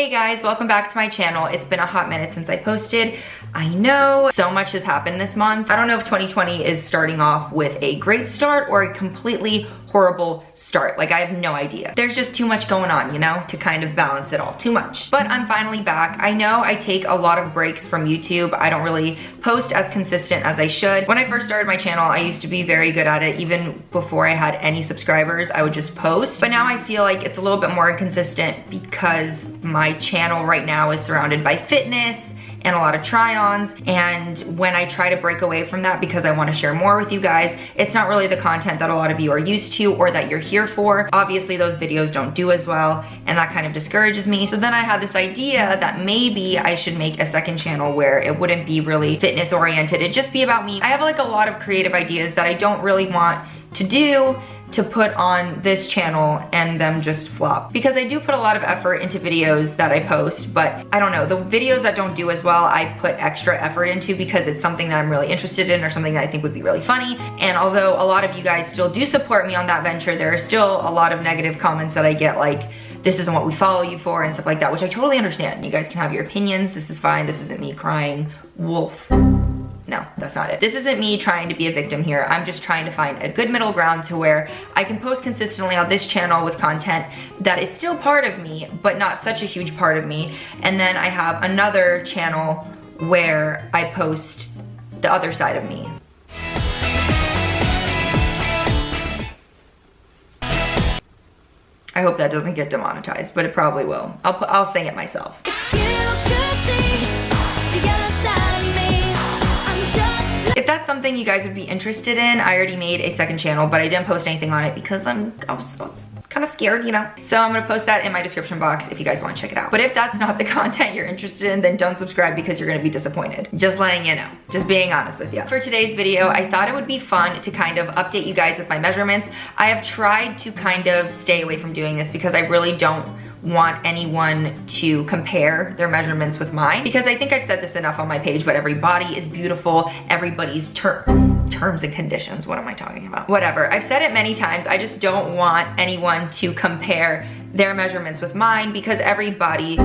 Hey guys, welcome back to my channel. It's been a hot minute since I posted. I know so much has happened this month. I don't know if 2020 is starting off with a great start or a completely horrible start. Like, I have no idea. There's just too much going on, you know, to kind of balance it all. Too much. But I'm finally back. I know I take a lot of breaks from YouTube. I don't really post as consistent as I should. When I first started my channel, I used to be very good at it. Even before I had any subscribers, I would just post. But now I feel like it's a little bit more inconsistent because my channel right now is surrounded by fitness and a lot of try-ons, and when I try to break away from that because I want to share more with you guys, it's not really the content that a lot of you are used to or that you're here for. Obviously those videos don't do as well, and that kind of discourages me. So then I had this idea that maybe I should make a second channel where it wouldn't be really fitness oriented, it'd just be about me. I have like a lot of creative ideas that I don't really want to do to put on this channel and them just flop. Because I do put a lot of effort into videos that I post, but I don't know, the videos that don't do as well, I put extra effort into because it's something that I'm really interested in or something that I think would be really funny. And although a lot of you guys still do support me on that venture, there are still a lot of negative comments that I get, like, this isn't what we follow you for and stuff like that, which I totally understand. You guys can have your opinions, this is fine, this isn't me crying wolf. No, that's not it. This isn't me trying to be a victim here. I'm just trying to find a good middle ground to where I can post consistently on this channel with content that is still part of me, but not such a huge part of me. And then I have another channel where I post the other side of me. I hope that doesn't get demonetized, but it probably will. I'll sing it myself. If that's something you guys would be interested in, I already made a second channel, but I didn't post anything on it because I was kind of scared, you know? So I'm gonna post that in my description box if you guys wanna check it out. But if that's not the content you're interested in, then don't subscribe because you're gonna be disappointed. Just letting you know, just being honest with you. For today's video, I thought it would be fun to kind of update you guys with my measurements. I have tried to kind of stay away from doing this because I really don't want anyone to compare their measurements with mine, because I think I've said this enough on my page, but every body is beautiful, everybody's terms and conditions, what am I talking about? Whatever, I've said it many times, I just don't want anyone to compare their measurements with mine because everybody's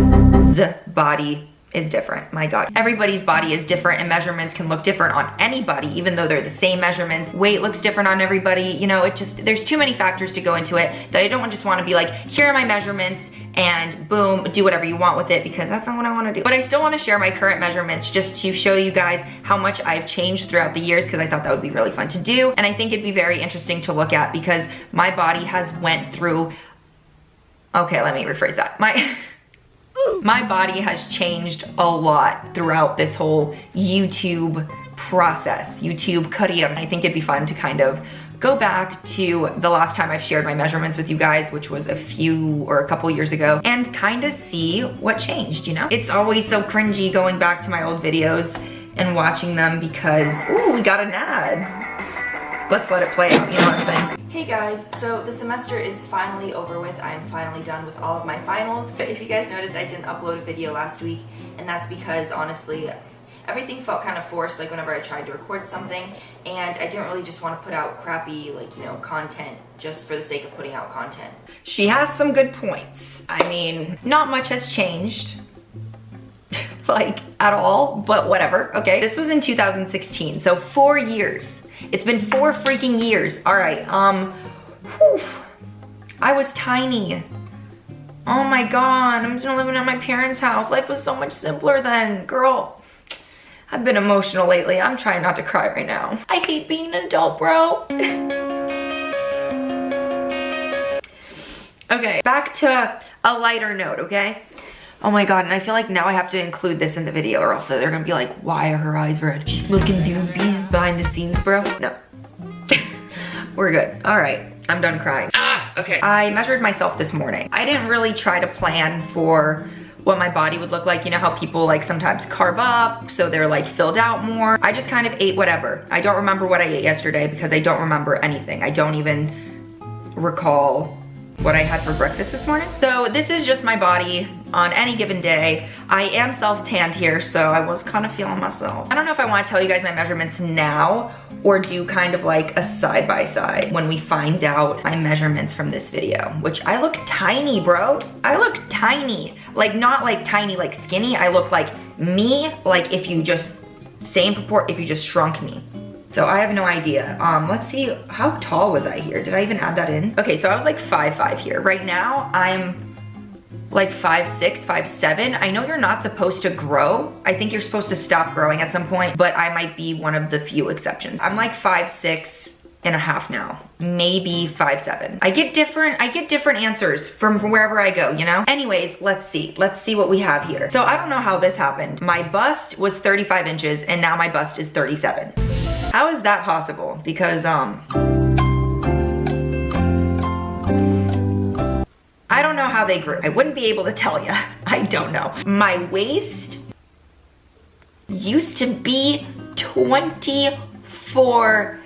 body is different. My God, everybody's body is different and measurements can look different on anybody, even though they're the same measurements. Weight looks different on everybody. You know, it just, there's too many factors to go into it that I don't just want to be like, here are my measurements and boom, do whatever you want with it, because that's not what I want to do. But I still want to share my current measurements just to show you guys how much I've changed throughout the years, because I thought that would be really fun to do. And I think it'd be very interesting to look at because my body has went through, okay, let me rephrase that. My body has changed a lot throughout this whole YouTube process, YouTube career. I think it'd be fun to kind of go back to the last time I've shared my measurements with you guys, which was a couple years ago, and kind of see what changed, you know? It's always so cringy going back to my old videos and watching them because, ooh, we got an ad. Let's let it play out, you know what I'm saying? Hey guys, so the semester is finally over with. I'm finally done with all of my finals. But if you guys noticed, I didn't upload a video last week, and that's because honestly, everything felt kind of forced, like whenever I tried to record something, and I didn't really just want to put out crappy, like, you know, content just for the sake of putting out content. She has some good points. I mean, not much has changed. Like, at all, but whatever, okay? This was in 2016, so 4 years. It's been 4 freaking years. All right, whew. I was tiny. Oh my God, I'm still living at my parents' house. Life was so much simpler then, girl. I've been emotional lately. I'm trying not to cry right now. I hate being an adult, bro. Okay, back to a lighter note, okay? Oh my God, and I feel like now I have to include this in the video or else they're gonna be like, why are her eyes red? She's looking doobies behind the scenes, bro. No. We're good. All right, I'm done crying. Okay. I measured myself this morning. I didn't really try to plan for what my body would look like. You know how people like sometimes carb up so they're like filled out more. I just kind of ate whatever. I don't remember what I ate yesterday because I don't remember anything. I don't even recall what I had for breakfast this morning. So this is just my body on any given day. I am self-tanned here, so I was kind of feeling myself. I don't know if I want to tell you guys my measurements now or do kind of like a side-by-side when we find out my measurements from this video, which I look tiny, bro. I look tiny. Like, not like tiny, like skinny. I look like me, like if you just, if you just shrunk me. So I have no idea. Let's see, how tall was I here? Did I even add that in? Okay, so I was like 5'5" here. Right now, I'm like 5'6", 5'7". I know you're not supposed to grow. I think you're supposed to stop growing at some point, but I might be one of the few exceptions. I'm like 5'6.5" now, maybe 5'7". I get different answers from wherever I go, you know? Anyways, let's see what we have here. So I don't know how this happened. My bust was 35 inches and now my bust is 37. How is that possible? Because, I don't know how they grew. I wouldn't be able to tell you. I don't know. My waist used to be 24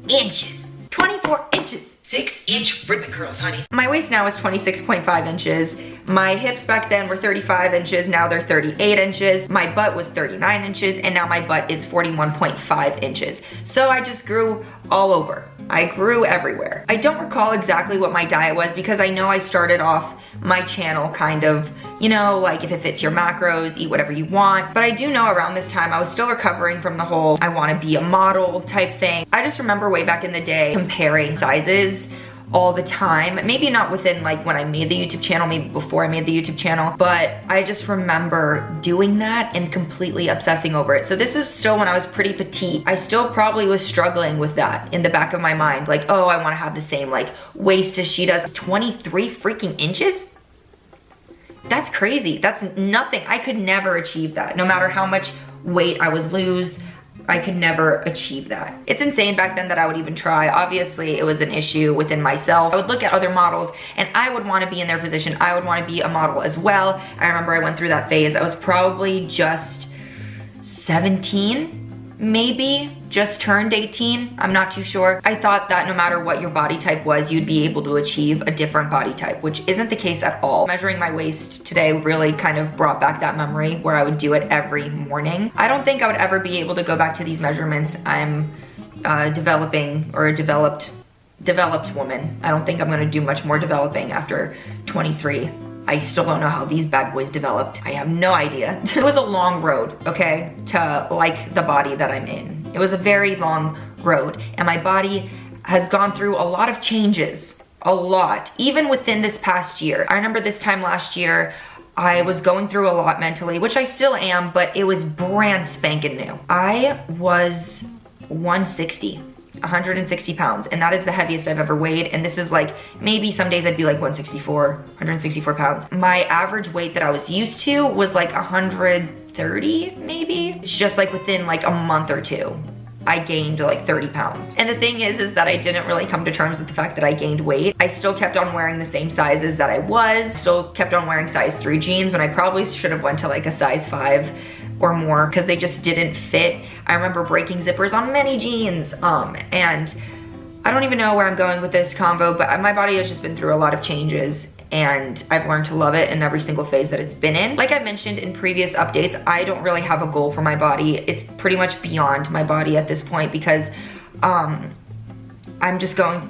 inches. 24 inches. 6-inch ribbon curls, honey. My waist now is 26.5 inches. My hips back then were 35 inches, now they're 38 inches. My butt was 39 inches, and now my butt is 41.5 inches. So I just grew all over. I grew everywhere. I don't recall exactly what my diet was because I know I started off my channel kind of, you know, like if it fits your macros, eat whatever you want. But I do know around this time I was still recovering from the whole I want to be a model type thing. I just remember way back in the day comparing sizes all the time. Maybe not within like when I made the YouTube channel, maybe before I made the YouTube channel, but I just remember doing that and completely obsessing over it. So this is still when I was pretty petite. I still probably was struggling with that in the back of my mind. Like, oh, I want to have the same like waist as she does. 23 freaking inches? That's crazy. That's nothing. I could never achieve that. No matter how much weight I would lose, I could never achieve that. It's insane back then that I would even try. Obviously, it was an issue within myself. I would look at other models and I would want to be in their position. I would want to be a model as well. I remember I went through that phase. I was probably just 17, maybe just turned 18. I'm not too sure. I thought that no matter what your body type was, you'd be able to achieve a different body type, which isn't the case at all. Measuring my waist today really kind of brought back that memory where I would do it every morning. I don't think I would ever be able to go back to these measurements. I'm developing, or a developed woman. I don't think I'm gonna do much more developing after 23. I still don't know how these bad boys developed. I have no idea. It was a long road, okay, to like the body that I'm in. It was a very long road, and my body has gone through a lot of changes, a lot, even within this past year. I remember this time last year, I was going through a lot mentally, which I still am, but it was brand spanking new. I was 160 pounds, and that is the heaviest I've ever weighed. And this is like, maybe some days I'd be like 164 pounds. My average weight that I was used to was like 130 maybe. It's just like within like a month or two, I gained like 30 pounds. And the thing is that I didn't really come to terms with the fact that I gained weight. I still kept on wearing the same sizes that I was, still kept on wearing size 3 jeans when I probably should have went to like a size 5 or more because they just didn't fit. I remember breaking zippers on many jeans, and I don't even know where I'm going with this convo, but my body has just been through a lot of changes and I've learned to love it in every single phase that it's been in. Like I mentioned in previous updates, I don't really have a goal for my body. It's pretty much beyond my body at this point because I'm just going,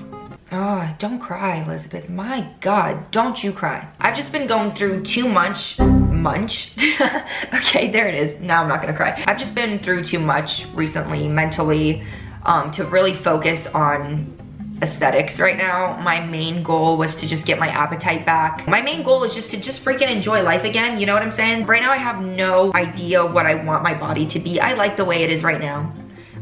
oh, don't cry, Elizabeth. My God, don't you cry. I've just been going through too much. Okay, there it is. Now I'm not gonna cry. I've just been through too much recently, mentally, to really focus on aesthetics right now. My main goal was to just get my appetite back. My main goal is just to freaking enjoy life again, you know what I'm saying? Right now I have no idea what I want my body to be. I like the way it is right now.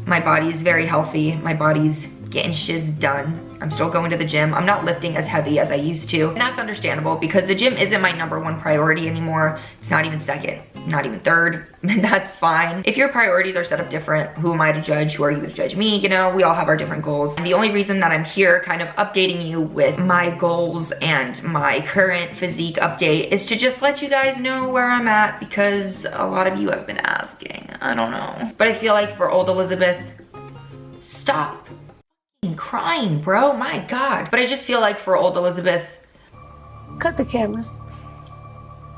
My body is very healthy. My body's getting shiz done. I'm still going to the gym. I'm not lifting as heavy as I used to. And that's understandable because the gym isn't my #1 priority anymore. It's not even second, not even third, and that's fine. If your priorities are set up different, who am I to judge? Who are you to judge me? You know, we all have our different goals. And the only reason that I'm here kind of updating you with my goals and my current physique update is to just let you guys know where I'm at because a lot of you have been asking. I don't know. But I feel like for old Elizabeth, stop crying, bro, my God. But I just feel like for old Elizabeth, cut the cameras.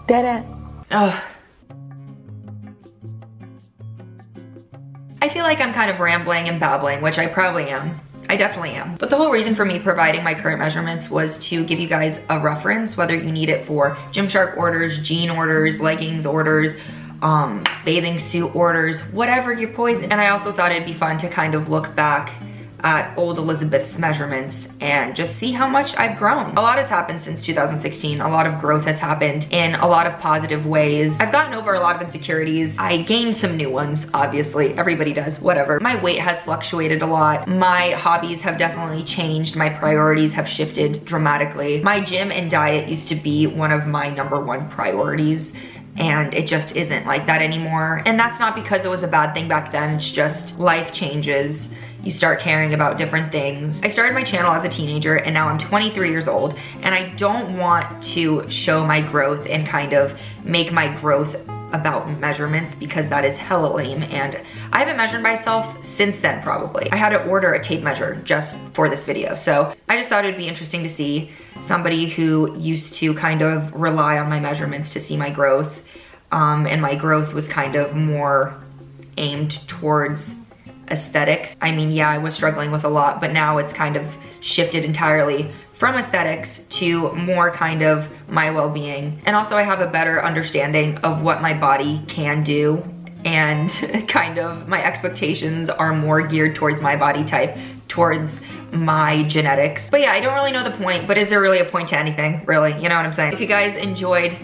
Oh. I feel like I'm kind of rambling and babbling, which I probably am. I definitely am. But the whole reason for me providing my current measurements was to give you guys a reference, whether you need it for Gymshark orders, jean orders, leggings orders, bathing suit orders, whatever your poison. And I also thought it'd be fun to kind of look back at old Elizabeth's measurements and just see how much I've grown. A lot has happened since 2016. A lot of growth has happened in a lot of positive ways. I've gotten over a lot of insecurities. I gained some new ones, obviously. Everybody does, whatever. My weight has fluctuated a lot. My hobbies have definitely changed. My priorities have shifted dramatically. My gym and diet used to be one of my #1 priorities, and it just isn't like that anymore. And that's not because it was a bad thing back then. It's just life changes. You start caring about different things. I started my channel as a teenager and now I'm 23 years old, and I don't want to show my growth and kind of make my growth about measurements because that is hella lame, and I haven't measured myself since then probably. I had to order a tape measure just for this video, so I just thought it'd be interesting to see somebody who used to kind of rely on my measurements to see my growth, and my growth was kind of more aimed towards aesthetics. I mean, yeah, I was struggling with a lot, but now it's kind of shifted entirely from aesthetics to more kind of my well-being. And also I have a better understanding of what my body can do, and kind of my expectations are more geared towards my body type, towards my genetics. But yeah, I don't really know the point, but is there really a point to anything, really? You know what I'm saying? If you guys enjoyed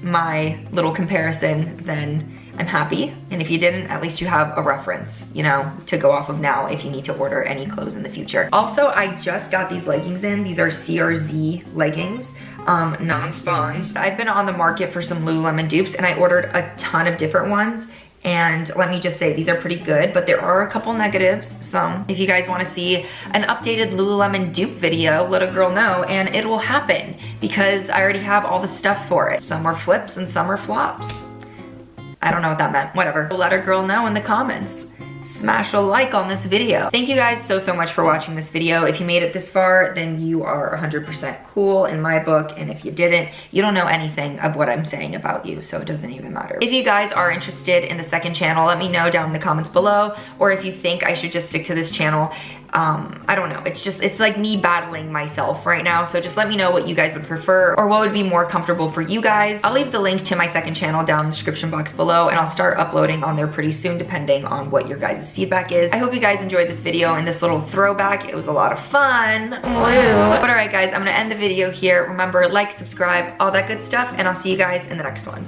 my little comparison, then I'm happy. And if you didn't, at least you have a reference, you know, to go off of now if you need to order any clothes in the future. Also, I just got these leggings in. These are CRZ leggings, non-spons. I've been on the market for some Lululemon dupes, and I ordered a ton of different ones. And let me just say, these are pretty good, but there are a couple negatives. So if you guys wanna see an updated Lululemon dupe video, let a girl know, and it will happen because I already have all the stuff for it. Some are flips and some are flops. I don't know what that meant, whatever. Let a girl know in the comments. Smash a like on this video. Thank you guys so much for watching this video. If you made it this far, then you are 100% cool in my book. And if you didn't, you don't know anything of what I'm saying about you, so it doesn't even matter. If you guys are interested in the second channel, let me know down in the comments below. Or if you think I should just stick to this channel, I don't know. It's like me battling myself right now. So just let me know what you guys would prefer or what would be more comfortable for you guys. I'll leave the link to my second channel down in the description box below, and I'll start uploading on there pretty soon depending on what your guys' feedback is. I hope you guys enjoyed this video and this little throwback. It was a lot of fun. Woo. But all right guys, I'm gonna end the video here. Remember, like, subscribe, all that good stuff, and I'll see you guys in the next one.